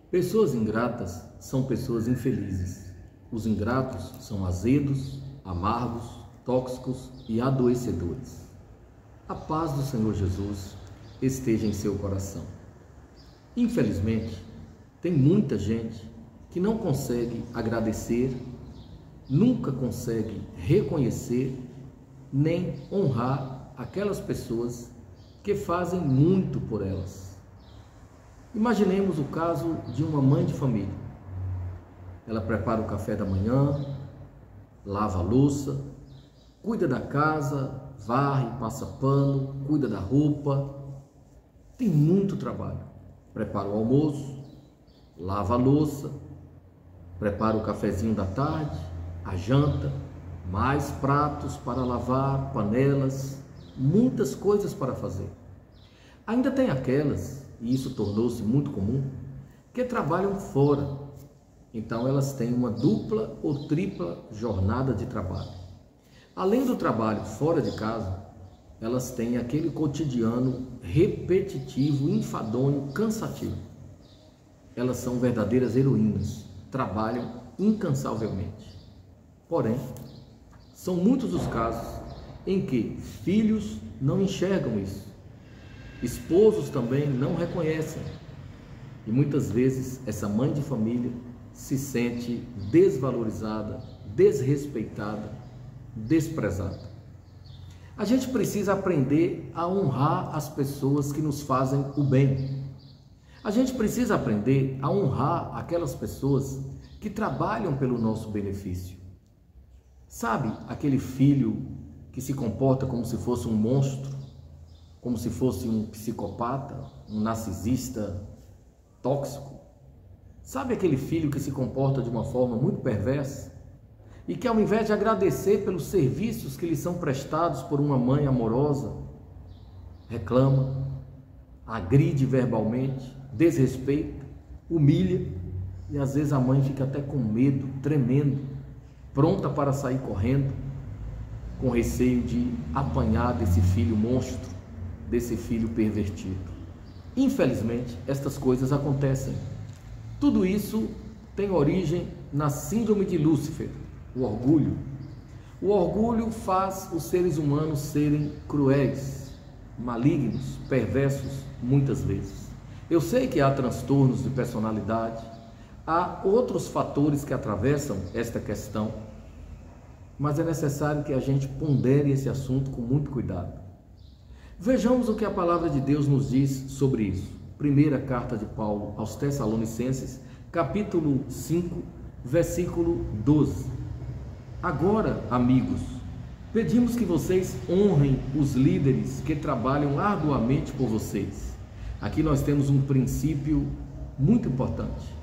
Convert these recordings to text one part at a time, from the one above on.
Pessoas ingratas são pessoas infelizes. Os ingratos são azedos, amargos, tóxicos e adoecedores. A paz do Senhor Jesus esteja em seu coração. Infelizmente, tem muita gente que não consegue agradecer, nunca consegue reconhecer, nem honrar aquelas pessoas que fazem muito por elas. Imaginemos o caso de uma mãe de família. Ela prepara o café da manhã, lava a louça, cuida da casa, varre, passa pano, cuida da roupa. Tem muito trabalho. Prepara o almoço, lava a louça, prepara o cafezinho da tarde, a janta, mais pratos para lavar, panelas, muitas coisas para fazer. Ainda tem aquelas, e isso tornou-se muito comum, que trabalham fora. Então elas têm uma dupla ou tripla jornada de trabalho. Além do trabalho fora de casa, elas têm aquele cotidiano repetitivo, enfadonho, cansativo. Elas são verdadeiras heroínas, trabalham incansavelmente. Porém, são muitos os casos em que filhos não enxergam isso. Esposos também não reconhecem. E muitas vezes essa mãe de família se sente desvalorizada, desrespeitada, desprezada. A gente precisa aprender a honrar as pessoas que nos fazem o bem. A gente precisa aprender a honrar aquelas pessoas que trabalham pelo nosso benefício. Sabe aquele filho que se comporta como se fosse um monstro, como se fosse um psicopata, um narcisista tóxico? Sabe aquele filho que se comporta de uma forma muito perversa e que, ao invés de agradecer pelos serviços que lhe são prestados por uma mãe amorosa, reclama, agride verbalmente, desrespeita, humilha, e às vezes a mãe fica até com medo, tremendo, pronta para sair correndo, com receio de apanhar desse filho monstro, desse filho pervertido. Infelizmente, estas coisas acontecem. Tudo isso tem origem na síndrome de Lúcifer, o orgulho. O orgulho faz os seres humanos serem cruéis, malignos, perversos, muitas vezes. Eu sei que há transtornos de personalidade, há outros fatores que atravessam esta questão, mas é necessário que a gente pondere esse assunto com muito cuidado. Vejamos o que a palavra de Deus nos diz sobre isso. Primeira carta de Paulo aos Tessalonicenses, capítulo 5, versículo 12. Agora, amigos, pedimos que vocês honrem os líderes que trabalham arduamente por vocês. Aqui nós temos um princípio muito importante.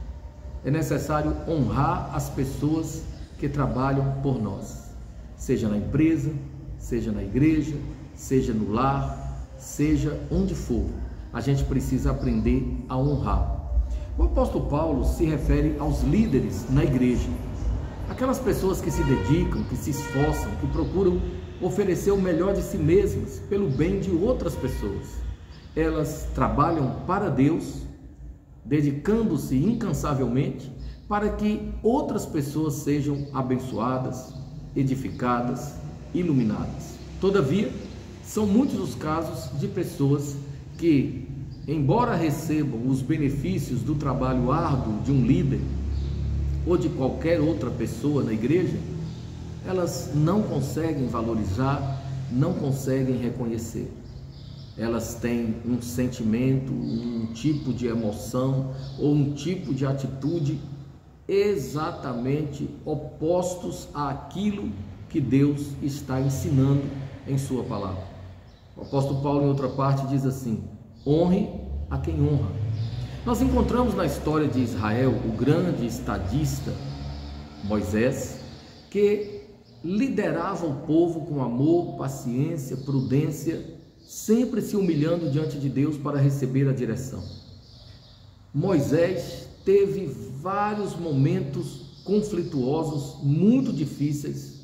É necessário honrar as pessoas que trabalham por nós, seja na empresa, seja na igreja, seja no lar, seja onde for. A gente precisa aprender a honrar. O apóstolo Paulo se refere aos líderes na igreja, aquelas pessoas que se dedicam, que se esforçam, que procuram oferecer o melhor de si mesmas pelo bem de outras pessoas. Elas trabalham para Deus, dedicando-se incansavelmente para que outras pessoas sejam abençoadas, edificadas, iluminadas. Todavia, são muitos os casos de pessoas que, embora recebam os benefícios do trabalho árduo de um líder ou de qualquer outra pessoa na igreja, elas não conseguem valorizar, não conseguem reconhecer. Elas têm um sentimento, um tipo de emoção ou um tipo de atitude exatamente opostos àquilo que Deus está ensinando em sua palavra. O apóstolo Paulo, em outra parte, diz assim: honre a quem honra. Nós encontramos na história de Israel o grande estadista Moisés, que liderava o povo com amor, paciência, prudência, sempre se humilhando diante de Deus para receber a direção. Moisés teve vários momentos conflituosos, muito difíceis,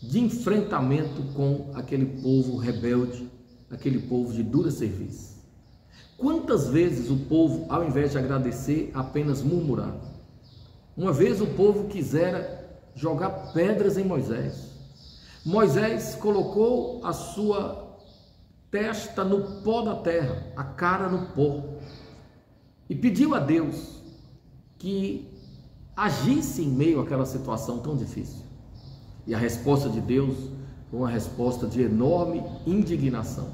de enfrentamento com aquele povo rebelde, aquele povo de dura serviço. Quantas vezes o povo, ao invés de agradecer, apenas murmurava? Uma vez o povo quisera jogar pedras em Moisés. Moisés colocou a sua testa no pó da terra, a cara no pó, e pediu a Deus que agisse em meio àquela situação tão difícil. E a resposta de Deus foi uma resposta de enorme indignação.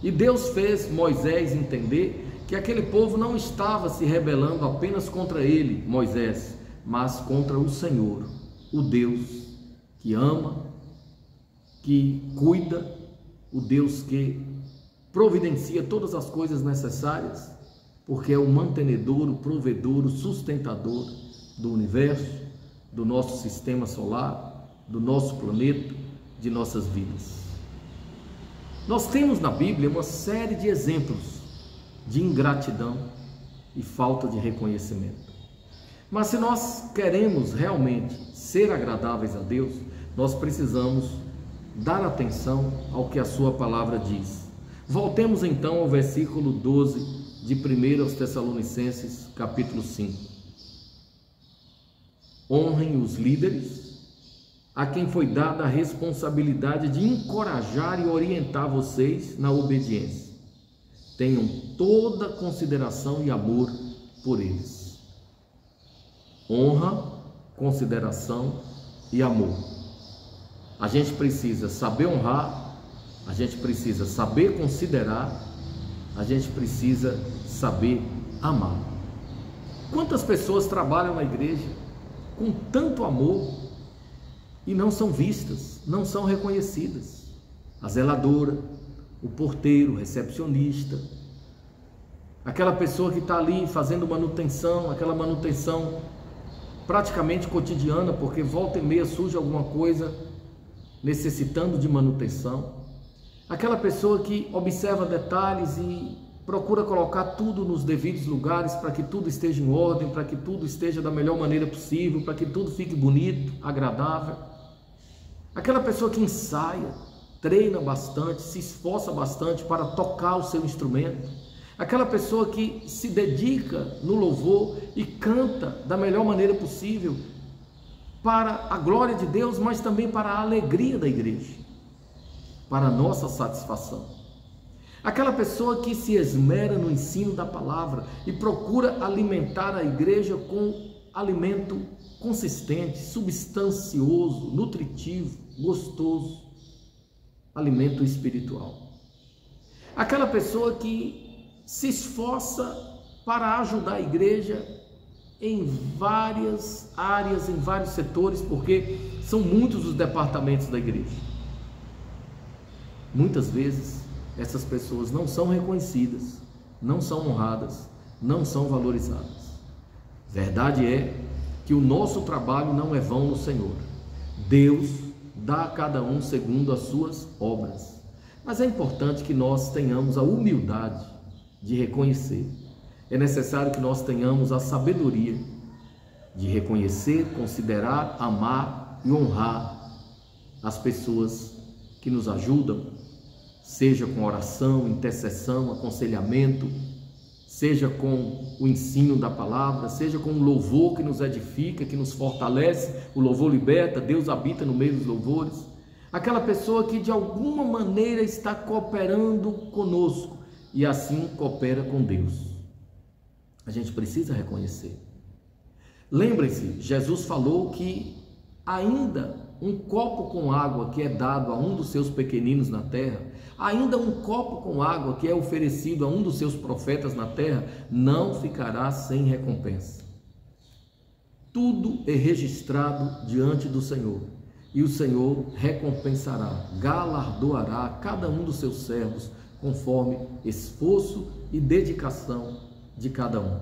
E Deus fez Moisés entender que aquele povo não estava se rebelando apenas contra ele, Moisés, mas contra o Senhor, o Deus que ama, que cuida, o Deus que providencia todas as coisas necessárias, porque é o mantenedor, o provedor, o sustentador do universo, do nosso sistema solar, do nosso planeta, de nossas vidas. Nós temos na Bíblia uma série de exemplos de ingratidão e falta de reconhecimento. Mas se nós queremos realmente ser agradáveis a Deus, nós precisamos dar atenção ao que a sua palavra diz. Voltemos então ao versículo 12 de 1 aos Tessalonicenses, capítulo 5. Honrem os líderes, a quem foi dada a responsabilidade de encorajar e orientar vocês na obediência. Tenham toda consideração e amor por eles. Honra, consideração e amor. A gente precisa saber honrar, a gente precisa saber considerar, a gente precisa saber amar. Quantas pessoas trabalham na igreja com tanto amor e não são vistas, não são reconhecidas? A zeladora, o porteiro, o recepcionista, aquela pessoa que está ali fazendo manutenção, aquela manutenção praticamente cotidiana, porque volta e meia surge alguma coisa necessitando de manutenção, aquela pessoa que observa detalhes e procura colocar tudo nos devidos lugares para que tudo esteja em ordem, para que tudo esteja da melhor maneira possível, para que tudo fique bonito, agradável. Aquela pessoa que ensaia, treina bastante, se esforça bastante para tocar o seu instrumento. Aquela pessoa que se dedica no louvor e canta da melhor maneira possível para a glória de Deus, mas também para a alegria da igreja, para a nossa satisfação. Aquela pessoa que se esmera no ensino da palavra e procura alimentar a igreja com alimento consistente, substancioso, nutritivo, gostoso, alimento espiritual. Aquela pessoa que se esforça para ajudar a igreja em várias áreas, em vários setores, porque são muitos os departamentos da igreja. Muitas vezes essas pessoas não são reconhecidas, não são honradas, não são valorizadas. Verdade é que o nosso trabalho não é vão no Senhor. Deus dá a cada um segundo as suas obras. Mas é importante que nós tenhamos a humildade de reconhecer. É necessário que nós tenhamos a sabedoria de reconhecer, considerar, amar e honrar as pessoas que nos ajudam, seja com oração, intercessão, aconselhamento, seja com o ensino da palavra, seja com o louvor que nos edifica, que nos fortalece. O louvor liberta, Deus habita no meio dos louvores. Aquela pessoa que de alguma maneira está cooperando conosco e assim coopera com Deus. A gente precisa reconhecer. Lembrem-se, Jesus falou que ainda um copo com água que é dado a um dos seus pequeninos na terra, ainda um copo com água que é oferecido a um dos seus profetas na terra, não ficará sem recompensa. Tudo é registrado diante do Senhor, e o Senhor recompensará, galardoará a cada um dos seus servos, conforme esforço e dedicação de cada um.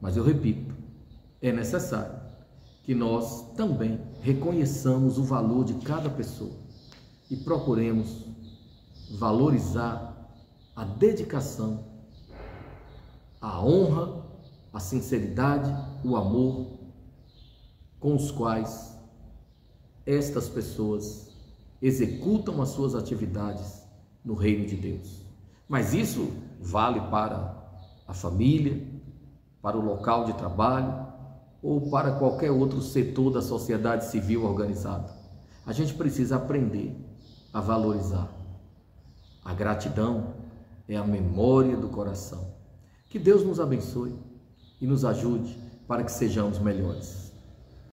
Mas eu repito, é necessário que nós também reconheçamos o valor de cada pessoa e procuremos valorizar a dedicação, a honra, a sinceridade, o amor com os quais estas pessoas executam as suas atividades no reino de Deus. Mas isso vale para a família, para o local de trabalho ou para qualquer outro setor da sociedade civil organizada. A gente precisa aprender a valorizar. A gratidão é a memória do coração. Que Deus nos abençoe e nos ajude para que sejamos melhores.